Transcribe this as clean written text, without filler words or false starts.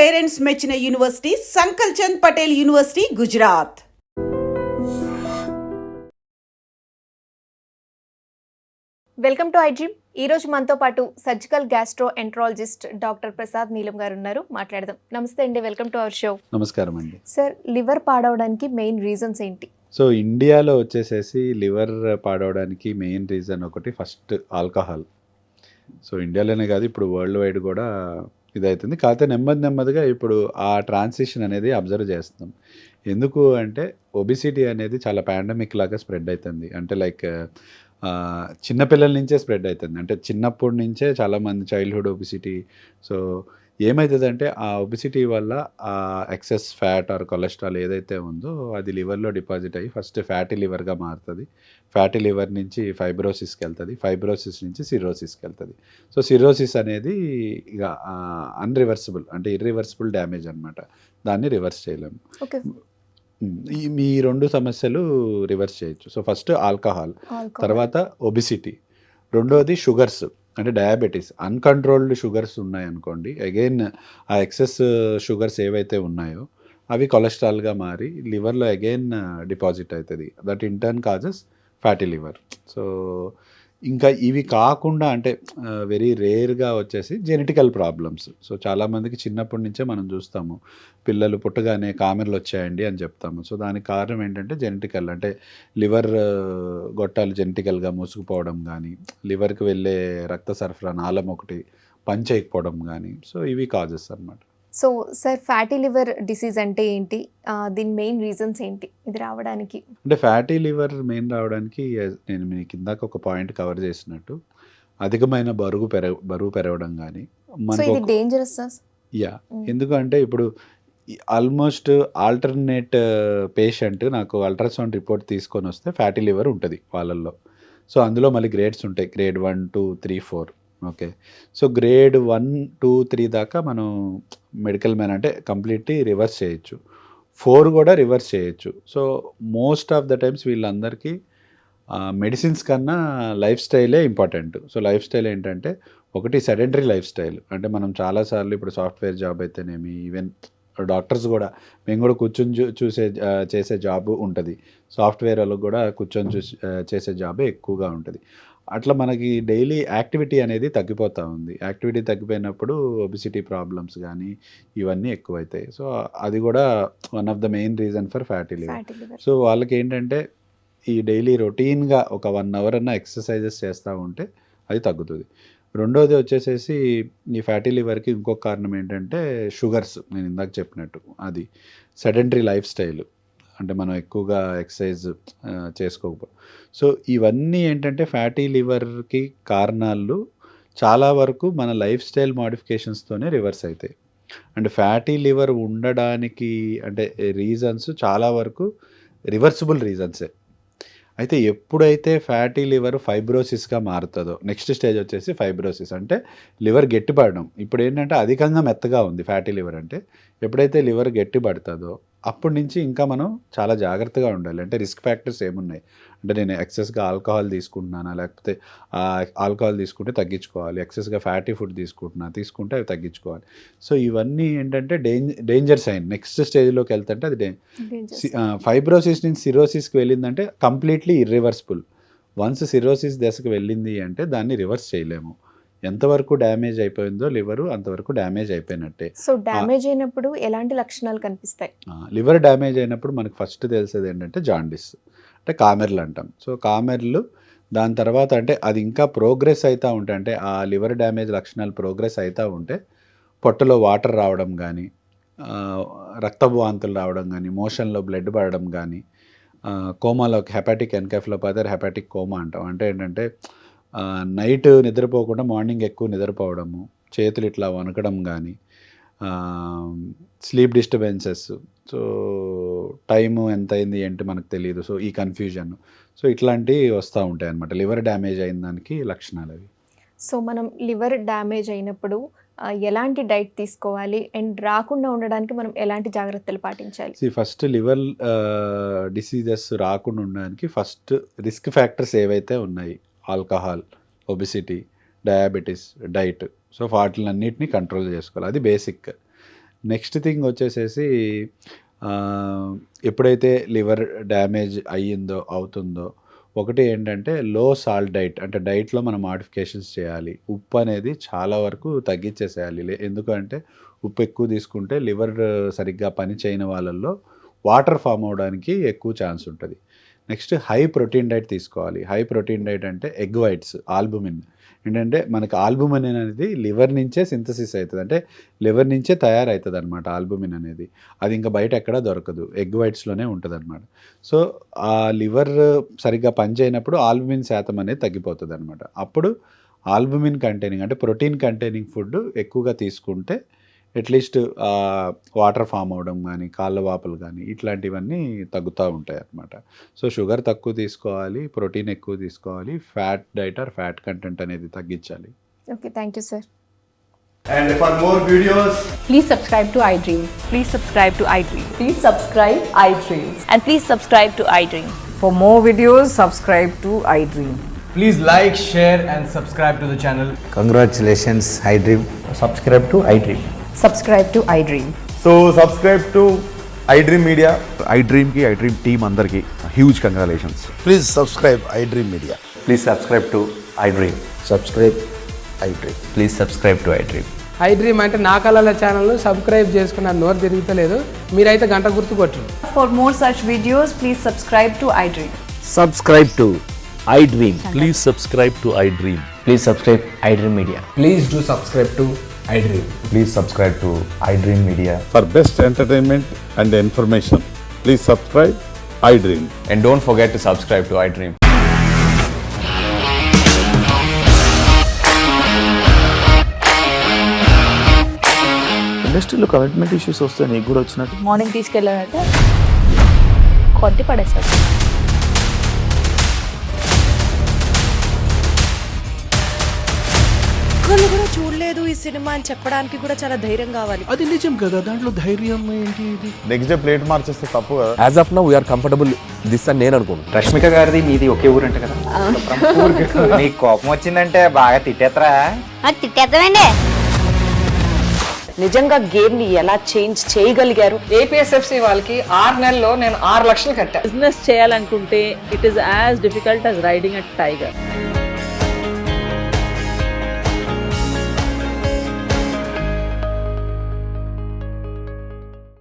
Parents మెచ్చిన university Sankalchand Patel university, Gujarat. Welcome to iDream. ఈరోజు మనతో పాటు surgical gastroenterologist doctor Prasad Neelam గారు ఉన్నారు. మాట్లాడదాం. నమస్తే అండి, వెల్కమ్ టు అవర్ షో. నమస్కారం అండి. సార్, లివర్ పాడవడానికి మెయిన్ రీజన్స్ ఏంటి? సో ఇండియాలో వచ్చేసేసి లివర్ పాడవడానికి మెయిన్ రీజన్ ఒకటి ఫస్ట్ ఆల్కహాల్. సో ఇండియాలోనే కాదు, ఇప్పుడు వరల్డ్ వైడ్ కూడా ఇదవుతుంది. కాకపోతే నెమ్మదిగా ఇప్పుడు ఆ ట్రాన్సిషన్ అనేది అబ్జర్వ్ చేస్తున్నాం. ఎందుకు అంటే ఒబిసిటీ అనేది చాలా పాండమిక్ లాగా స్ప్రెడ్ అవుతుంది. అంటే లైక్ చిన్నపిల్లల నుంచే స్ప్రెడ్ అవుతుంది. అంటే చిన్నప్పటి నుంచే చాలామంది చైల్డ్హుడ్ ఒబిసిటీ. సో ఏమవుతుందంటే ఆ ఒబిసిటీ వల్ల ఆ ఎక్సెస్ ఫ్యాట్ ఆర్ కొలెస్ట్రాల్ ఏదైతే ఉందో అది లివర్లో డిపాజిట్ అయ్యి ఫస్ట్ ఫ్యాటీ లివర్గా మారుతుంది. ఫ్యాటీ లివర్ నుంచి ఫైబ్రోసిస్కి వెళ్తుంది. ఫైబ్రోసిస్ నుంచి సిరోసిస్కి వెళ్తుంది. సో సిరోసిస్ అనేది ఇక అన్రివర్సిబుల్, అంటే ఇర్రివర్సిబుల్ డ్యామేజ్ అనమాట. దాన్ని రివర్స్ చేయలేము. మీ రెండు సమస్యలు రివర్స్ చేయొచ్చు. సో ఫస్ట్ ఆల్కహాల్, తర్వాత ఒబిసిటీ, రెండోది షుగర్స్ అంటే డయాబెటీస్. అన్కంట్రోల్డ్ షుగర్స్ ఉన్నాయనుకోండి, అగైన్ ఆ ఎక్సెస్ షుగర్స్ ఏవైతే ఉన్నాయో అవి కొలెస్ట్రాల్గా మారి లివర్లో అగైన్ డిపాజిట్ అవుతుంది. That in turn causes fatty liver. So ఇంకా ఇవి కాకుండా అంటే వెరీ రేర్గా వచ్చేసి జెనెటికల్ ప్రాబ్లమ్స్. సో చాలామందికి చిన్నప్పటి నుంచే మనం చూస్తాము, పిల్లలు పుట్టగానే కామెర్లు వచ్చాయండి అని చెప్తాము. సో దానికి కారణం ఏంటంటే జెనెటికల్, అంటే లివర్ గొట్టాలు జెనెటికల్గా మూసుకుపోవడం కానీ, లివర్కి వెళ్ళే రక్త సరఫరా నాళం ఒకటి పని చేయకపోవడం కానీ, సో ఇవి కాజెస్ అన్నమాట. So sir, fatty liver disease అంటే ఏంటి? దీని మెయిన్ రీజన్స్ ఏంటి ఇది రావడానికి? అంటే ఫ్యాటీ లివర్ మెయిన్ రావడానికి నేను మీకు ఇందాక ఒక పాయింట్ కవర్ చేసినట్టు అధికమైన బరువు పెరగడం కానీ డేంజరస్. యా, ఎందుకంటే ఇప్పుడు ఆల్మోస్ట్ ఆల్టర్నేట్ పేషెంట్ నాకు అల్ట్రాసౌండ్ రిపోర్ట్ తీసుకొని వస్తే ఫ్యాటీ లివర్ ఉంటుంది వాళ్ళల్లో. సో అందులో మళ్ళీ గ్రేడ్స్ ఉంటాయి, గ్రేడ్ 1, 2, 3, 4. ఓకే, సో గ్రేడ్ 1, 2, 3 దాకా మనం మెడికల్ మ్యాన్ అంటే కంప్లీట్లీ రివర్స్ చేయొచ్చు. 4 కూడా రివర్స్ చేయొచ్చు. So most of the times వీళ్ళందరికీ మెడిసిన్స్ కన్నా లైఫ్ స్టైలే ఇంపార్టెంట్. సో లైఫ్ స్టైల్ ఏంటంటే ఒకటి సెడెంటరీ లైఫ్ స్టైల్. అంటే మనం చాలాసార్లు ఇప్పుడు సాఫ్ట్వేర్ జాబ్ అయితేనేమి, ఈవెన్ డాక్టర్స్ కూడా మేము కూడా కూర్చొని చేసే జాబ్ ఉంటుంది. సాఫ్ట్వేర్ వాళ్ళకు కూడా కూర్చొని చేసే జాబే ఎక్కువగా ఉంటుంది. అట్లా మనకి డైలీ యాక్టివిటీ అనేది తగ్గిపోతూ ఉంది. యాక్టివిటీ తగ్గిపోయినప్పుడు ఒబిసిటీ ప్రాబ్లమ్స్ కానీ ఇవన్నీ ఎక్కువైతాయి. సో అది కూడా one of the main reason for fatty liver. So వాళ్ళకి ఏంటంటే ఈ డైలీ రొటీన్గా ఒక 1 అవర్ అన్న ఎక్సర్సైజెస్ చేస్తూ ఉంటే అది తగ్గుతుంది. రెండోది వచ్చేసేసి ఈ ఫ్యాటీ లివర్కి ఇంకొక కారణం ఏంటంటే షుగర్స్. నేను ఇందాక చెప్పినట్టు అది సెడెంటరీ లైఫ్ స్టైల్, అంటే మనం ఎక్కువగా ఎక్సర్సైజ్ చేసుకోకపోవడం. సో ఇవన్నీ ఏంటంటే ఫ్యాటీ లివర్కి కారణాలు చాలా వరకు మన లైఫ్ స్టైల్ మోడిఫికేషన్స్తోనే రివర్స్ అవుతాయి. అండ్ ఫ్యాటీ లివర్ ఉండడానికి అంటే రీజన్స్ చాలా వరకు రివర్సిబుల్ రీజన్సే. అయితే ఎప్పుడైతే ఫ్యాటీ లివర్ ఫైబ్రోసిస్గా మారుతుందో, నెక్స్ట్ స్టేజ్ వచ్చేసి ఫైబ్రోసిస్, అంటే లివర్ గట్టిపడడం. ఇప్పుడు ఏంటంటే అధికంగా మెత్తగా ఉంది ఫ్యాటీ లివర్. అంటే ఎప్పుడైతే లివర్ గట్టిపడుతుందో అప్పటి నుంచి ఇంకా మనం చాలా జాగ్రత్తగా ఉండాలి. అంటే రిస్క్ ఫ్యాక్టర్స్ ఏమున్నాయి అంటే, నేను ఎక్సెస్గా ఆల్కహాల్ తీసుకుంటున్నానా, లేకపోతే ఆల్కహాల్ తీసుకుంటే తగ్గించుకోవాలి, ఎక్సెస్గా ఫ్యాటీ ఫుడ్ తీసుకుంటే అవి తగ్గించుకోవాలి. సో ఇవన్నీ ఏంటంటే డేంజర్ సైన్. నెక్స్ట్ స్టేజ్లోకి వెళ్తుంటే అది ఫైబ్రోసిస్ నుంచి సిరోసిస్కి వెళ్ళిందంటే కంప్లీట్లీ ఇర్రివర్సిబుల్. వన్స్ సిరోసిస్ దశకు వెళ్ళింది అంటే దాన్ని రివర్స్ చేయలేము. ఎంతవరకు డ్యామేజ్ అయిపోయిందో లివరు అంతవరకు డ్యామేజ్ అయిపోయినట్టే. సో డ్యామేజ్ అయినప్పుడు ఎలాంటి లక్షణాలు కనిపిస్తాయి? లివర్ డ్యామేజ్ అయినప్పుడు మనకు ఫస్ట్ తెలిసేది ఏంటంటే జాండిస్, అంటే కామెర్లు అంటాం. సో కామెర్లు, దాని తర్వాత అంటే అది ఇంకా ప్రోగ్రెస్ అవుతూ ఉంటే, అంటే ఆ లివర్ డ్యామేజ్ లక్షణాలు ప్రోగ్రెస్ అవుతూ ఉంటే పొట్టలో వాటర్ రావడం కానీ, రక్తపు వాంతులు రావడం కానీ, మోషన్లో బ్లడ్ పడడం కానీ, కోమాలోకి హెపాటిక్ ఎన్కెఫలోపతి, హెపాటిక్ కోమా అంటాం. అంటే ఏంటంటే నైట్ నిద్రపోకుండా మార్నింగ్ ఎక్కువ నిద్రపోవడము, చేతులు ఇట్లా వణకడం కానీ, స్లీప్ డిస్టర్బెన్సెస్. సో టైము ఎంత అయింది ఏంటి మనకు తెలియదు. సో ఈ కన్ఫ్యూజన్. సో ఇట్లాంటివి వస్తూ ఉంటాయి అన్నమాట లివర్ డ్యామేజ్ అయిన దానికి లక్షణాలు అవి. సో మనం లివర్ డ్యామేజ్ అయినప్పుడు ఎలాంటి డైట్ తీసుకోవాలి అండ్ రాకుండా ఉండడానికి మనం ఎలాంటి జాగ్రత్తలు పాటించాలి? ఫస్ట్ లివర్ డిసీజెస్ రాకుండా ఉండడానికి ఫస్ట్ రిస్క్ ఫ్యాక్టర్స్ ఏవైతే ఉన్నాయి, alcohol, obesity, diabetes, diet. So వాటిలన్నిటిని కంట్రోల్ చేసుకోవాలి, అది బేసిక్. నెక్స్ట్ థింగ్ వచ్చేసేసి ఎప్పుడైతే లివర్ డ్యామేజ్ అవుతుందో ఒకటి ఏంటంటే లో సాల్ట్ డైట్, అంటే డైట్లో మనం మాడిఫికేషన్స్ చేయాలి. ఉప్పు అనేది చాలా వరకు తగ్గించేసేయాలి. ఎందుకంటే ఉప్పు ఎక్కువ తీసుకుంటే లివర్ సరిగ్గా పని చేయని వాళ్ళల్లో వాటర్ ఫామ్ అవడానికి ఎక్కువ ఛాన్స్ ఉంటుంది. నెక్స్ట్ హై ప్రోటీన్ డైట్ తీసుకోవాలి. హై ప్రోటీన్ డైట్ అంటే ఎగ్ వైట్స్, ఆల్బుమిన్. ఏంటంటే మనకి ఆల్బుమిన్ అనేది లివర్ నుంచే సింథసిస్ అవుతుంది, అంటే లివర్ నుంచే తయారవుతుంది అనమాట ఆల్బుమిన్ అనేది. అది ఇంకా బయట ఎక్కడా దొరకదు, ఎగ్ వైట్స్లోనే ఉంటుంది అనమాట. సో ఆ లివర్ సరిగ్గా పనిచేయనప్పుడు ఆల్బుమిన్ శాతం అనేది తగ్గిపోతుంది అనమాట. అప్పుడు ఆల్బుమిన్ కంటైనింగ్ అంటే ప్రోటీన్ కంటైనింగ్ ఫుడ్ ఎక్కువగా తీసుకుంటే అట్లీస్ట్ వాటర్ ఫామ్ అవడం కానీ, కాళ్ళ వాపులు కానీ ఇట్లాంటివన్నీ తగ్గుతూ ఉంటాయి అన్నమాట. సో షుగర్ తక్కువ తీసుకోవాలి, ప్రోటీన్ ఎక్కువ తీసుకోవాలి, fat diet are fat content అనేది తగ్గించాలి. Okay, thank you sir. And for more videos, Please subscribe to iDream. Please subscribe to iDream. Please subscribe iDream. And please subscribe to iDream. For more videos, subscribe to iDream. please like, share and subscribe to the channel. Congratulations, iDream. Subscribe to iDream. Subscribe to iDream. So subscribe to iDream Media. iDream ki iDream team andarki huge congratulations. Please subscribe iDream Media. Please subscribe to iDream. Subscribe iDream. Please subscribe to iDream. iDream అంటే నా కళల ఛానల్ను subscribe చేసుకున్న నోరు తిరుగుతలేదు, మీరైతే గంట గుర్తు కొట్టండి. For more such videos, please subscribe to iDream. Subscribe to iDream. Please subscribe to iDream. Please subscribe iDream Media. Please do subscribe to iDream. Please subscribe to iDream Media. For best entertainment and information, please subscribe iDream. And don't forget to subscribe to iDream. ఇండస్ట్రీలో commitment issues వస్తే నీకు కూడా వచ్చినట్టు morning తీసుకెళ్ళాలంటే కొట్టి పడేస్తారు. ఒక్కళ్ళు కూడా చూడలేదు ఈ సినిమా అని చెప్పడానికి కూడా చాలా ధైర్యం కావాలి. అది నిజం కదా, దాంట్లో ధైర్యం ఏంటి? ఇది నెక్స్ట్ డే ప్లేట్ మార్చేస్తే తప్పు కదా. As of now we are comfortable this అని నేను అనుకున్నాను. రష్మిక గారిది మీది ఒకే ఊరు అంట కదా? నీకు కోపం వచ్చిందంటే బాగా తిట్టేత్తరా? తిట్టేద్దామండి. నిజంగా గేమ్ ని ఎలా చేంజ్ చేయగలిగారు? ఏపీఎస్ఎఫ్సి వాళ్ళకి 6 నెలల్లో నేను 6 లక్షలు కట్టా. బిజినెస్ చేయాలనుకుంటే it is as difficult as riding a tiger.